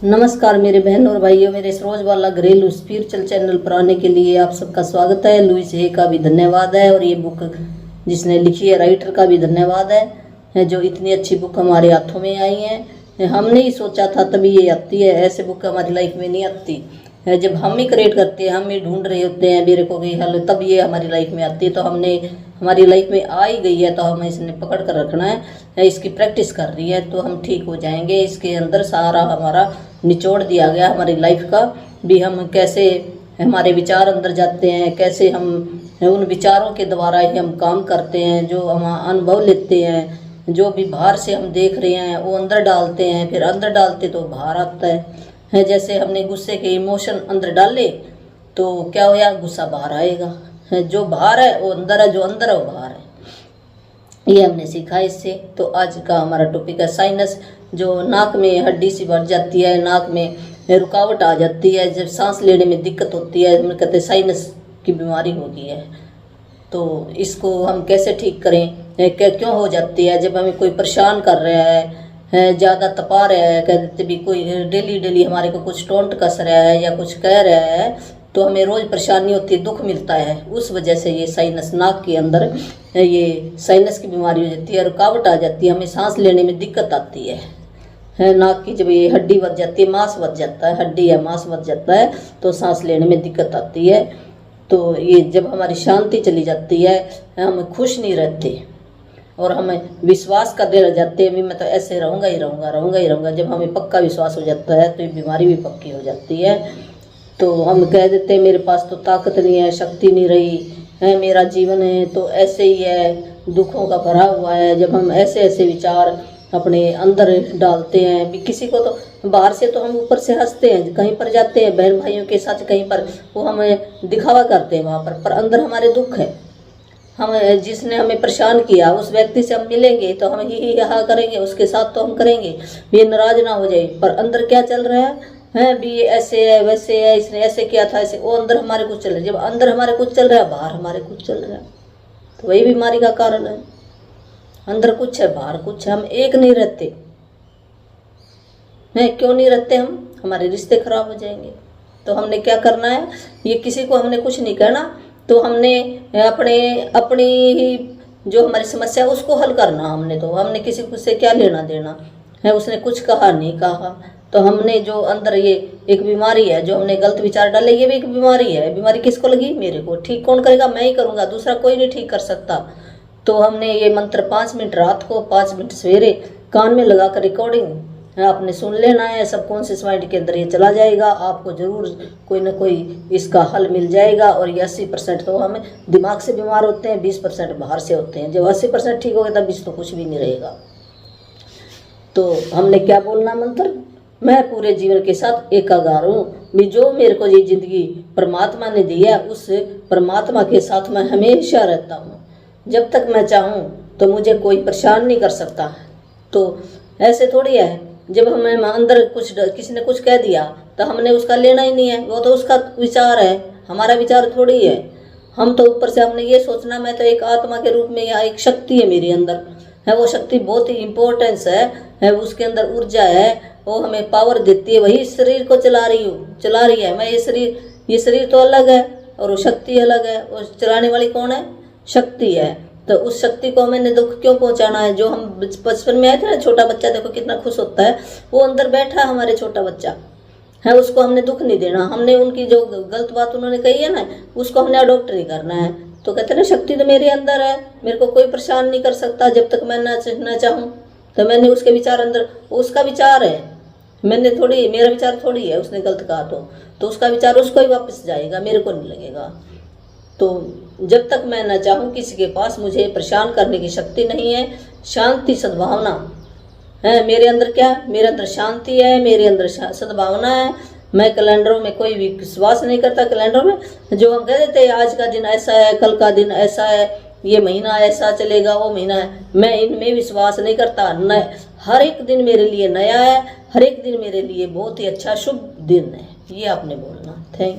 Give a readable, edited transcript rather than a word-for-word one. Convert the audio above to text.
नमस्कार मेरे बहन और भाइयों, मेरे सरोज वाला घरेलू स्पिरिचुअल चैनल पर आने के लिए आप सबका स्वागत है। लुइस हे का भी धन्यवाद है और ये बुक जिसने लिखी है राइटर का भी धन्यवाद है जो इतनी अच्छी बुक हमारे हाथों में आई है। हमने ही सोचा था तभी ये आती है, ऐसे बुक हमारी लाइफ में नहीं आती है। जब हम ही क्रिएट करते हैं, हम ही ढूंढ रहे होते हैं मेरे को गई हल, तब ये हमारी लाइफ में आती है। तो हमने हमारी लाइफ में आ ही गई है तो हमें इसने पकड़ कर रखना है। इसकी प्रैक्टिस कर रही है तो हम ठीक हो जाएंगे। इसके अंदर सारा हमारा निचोड़ दिया गया हमारी लाइफ का भी, हम कैसे हमारे विचार अंदर जाते हैं, कैसे हम उन विचारों के द्वारा ही हम काम करते हैं, जो हम अनुभव लेते हैं, जो भी बाहर से हम देख रहे हैं वो अंदर डालते हैं, फिर अंदर डालते तो बाहर आता है। जैसे हमने गुस्से के इमोशन अंदर डाले तो क्या होया, गुस्सा बाहर आएगा। जो बाहर है वो अंदर है, जो अंदर है वो बाहर है। ये हमने सीखा इससे। तो आज का हमारा टॉपिक है साइनस, जो नाक में हड्डी सी बढ़ जाती है, नाक में रुकावट आ जाती है, जब सांस लेने में दिक्कत होती है, हम कहते हैं साइनस की बीमारी हो गई है। तो इसको हम कैसे ठीक करें, क्यों हो जाती है? जब हमें कोई परेशान कर रहा है, ज़्यादा तपा रहा है, कह देते भी कोई डेली डेली हमारे को कुछ टोंट कस रहा है या कुछ कह रहा है तो हमें रोज़ परेशानी होती है, दुख मिलता है। उस वजह से ये साइनस, नाक के अंदर ये साइनस की बीमारी हो जाती है, रुकावट आ जाती है, हमें सांस लेने में दिक्कत आती है। नाक की जब ये हड्डी बढ़ जाती है, मांस बढ़ जाता है, हड्डी या मांस बढ़ जाता है तो सांस लेने में दिक्कत आती है। तो ये जब हमारी शांति चली जाती है, हम खुश नहीं रहते और हमें विश्वास करने लग जाते हैं, मैं तो ऐसे रहूँगा ही रहूँगा, रहूँगा ही रहूँगा। जब हमें पक्का विश्वास हो जाता है तो ये बीमारी भी पक्की हो जाती है। तो हम कह देते हैं मेरे पास तो ताकत नहीं है, शक्ति नहीं रही है, मेरा जीवन है तो ऐसे ही है, दुखों का भरा हुआ है। जब हम ऐसे ऐसे विचार अपने अंदर डालते हैं भी, किसी को तो बाहर से तो हम ऊपर से हंसते हैं, कहीं पर जाते हैं बहन भाइयों के साथ कहीं पर, वो हमें दिखावा करते हैं वहाँ पर अंदर हमारे दुख है। हम जिसने हमें परेशान किया उस व्यक्ति से हम मिलेंगे तो हम ही यहाँ करेंगे, उसके साथ तो हम करेंगे भी, नाराज ना हो जाए, पर अंदर क्या चल रहा है भी, ये ऐसे है वैसे है, इसने ऐसे किया था ऐसे, वो अंदर हमारे कुछ चल रहा है। जब अंदर हमारे कुछ चल रहा है, बाहर हमारे कुछ चल रहा है, तो वही बीमारी का कारण है। अंदर कुछ है, बाहर कुछ है, हम एक नहीं रहते हैं। क्यों नहीं रहते हम? हमारे रिश्ते खराब हो जाएंगे। तो हमने क्या करना है, ये किसी को हमने कुछ नहीं कहना, तो हमने अपनी ही जो हमारी समस्या है उसको हल करना। हमने किसी को से क्या लेना देना है, उसने कुछ कहा नहीं कहा, तो हमने जो अंदर ये एक बीमारी है, जो हमने गलत विचार डाले, ये भी एक बीमारी है। बीमारी किसको लगी? मेरे को। ठीक कौन करेगा? मैं ही करूँगा, दूसरा कोई नहीं ठीक कर सकता। तो हमने ये मंत्र 5 मिनट रात को, 5 मिनट सवेरे कान में लगा कर रिकॉर्डिंग आपने सुन लेना है। सबकॉन्शियस माइंड के अंदर ये चला जाएगा, आपको ज़रूर कोई ना कोई इसका हल मिल जाएगा। और ये 80% तो हम दिमाग से बीमार होते हैं, 20% बाहर से होते हैं। जब 80% ठीक हो गया तब 20 तो कुछ भी नहीं रहेगा। तो हमने क्या बोलना मंत्र, मैं पूरे जीवन के साथ एकाकार हूँ भी, जो मेरे को ये जिंदगी परमात्मा ने दी है उस परमात्मा के साथ मैं हमेशा रहता हूँ। जब तक मैं चाहूँ तो मुझे कोई परेशान नहीं कर सकता। तो ऐसे थोड़ी है, जब हमें अंदर कुछ किसी ने कुछ कह दिया तो हमने उसका लेना ही नहीं है, वो तो उसका विचार है, हमारा विचार थोड़ी है। हम तो ऊपर से हमने ये सोचना मैं तो एक आत्मा के रूप में, या एक शक्ति है मेरे अंदर है, वो शक्ति बहुत ही इम्पोर्टेंस है, उसके अंदर ऊर्जा है, वो हमें पावर देती है, वही शरीर को चला रही है। मैं ये शरीर तो अलग है और वो शक्ति अलग है, और चलाने वाली कौन है? शक्ति है। तो उस शक्ति को मैंने दुख क्यों पहुंचाना है? जो हम बचपन में आए थे ना, छोटा बच्चा देखो कितना खुश होता है, वो अंदर बैठा हमारे छोटा बच्चा है, उसको हमने दुख नहीं देना। हमने उनकी जो गलत बात उन्होंने कही है ना, उसको हमने अडॉप्ट नहीं करना है। तो कहते हैं ना, शक्ति तो मेरे अंदर है, मेरे को कोई परेशान नहीं कर सकता जब तक मैं ना चाहूँ। तो मैंने उसके विचार अंदर, उसका विचार है, मैंने थोड़ी, मेरा विचार थोड़ी है, उसने गलत कहा तो उसका विचार उसको ही वापस जाएगा, मेरे को नहीं लगेगा। तो जब तक मैं ना चाहूँ, किसी के पास मुझे परेशान करने की शक्ति नहीं है। शांति सद्भावना है मेरे अंदर, क्या मेरे अंदर शांति है, मेरे अंदर सद्भावना है। मैं कैलेंडरों में कोई भी विश्वास नहीं करता। कैलेंडर में जो हम कह देते हैं आज का दिन ऐसा है, कल का दिन ऐसा है, ये महीना ऐसा चलेगा, वो महीना है, मैं इनमें विश्वास नहीं करता। न हर एक दिन मेरे लिए नया है, हर एक दिन मेरे लिए बहुत ही अच्छा शुभ दिन है। ये आपने बोलना। थैंक